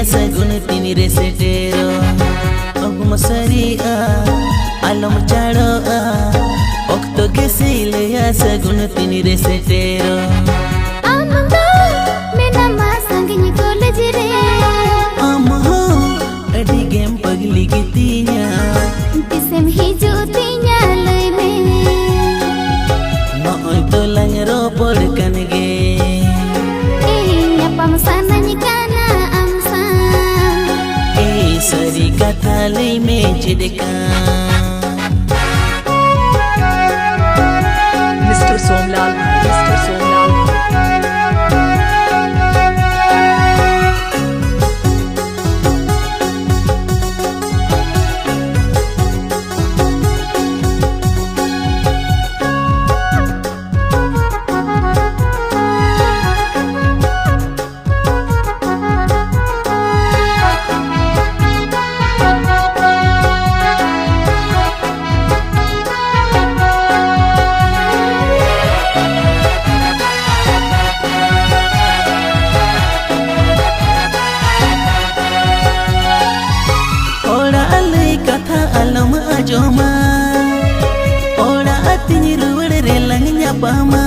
sagun tini resetero ogum saria alam chado okto gesileya sagun tini resetero amanga mena masangni college re amho adi game pagli gitinya tisem hijutinya leme no to langro podkange nyapam sanani kana amsa sari kata lay me jedeka Mr. Somlal, Mr. Somlal. Joma ora atini ruwad relang nyapama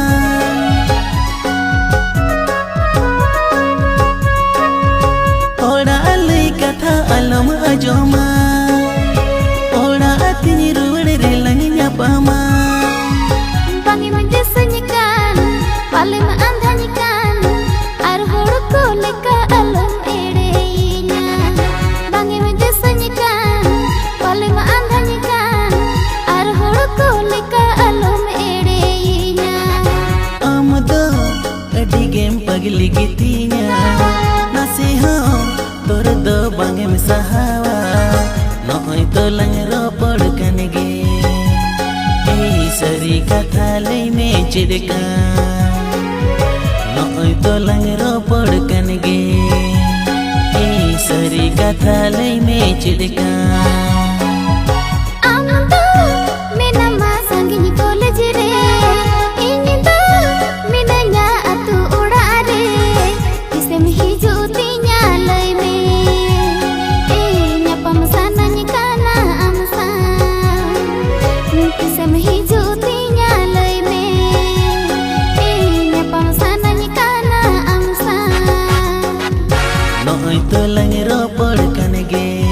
ora alai katha alam ajoma ora atini ruwad relang nyapama bangi menjesanyikan paling andhanyikan ar horko leka alam edeinya bangi menjesanyikan paling game pagli gitinya nasiho tor do bange misahawa noy to langro podkange sari katha lay me jedeka noy to langro podkange sari katha lay me jedeka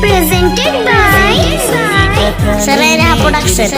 Presented by Sarera Production.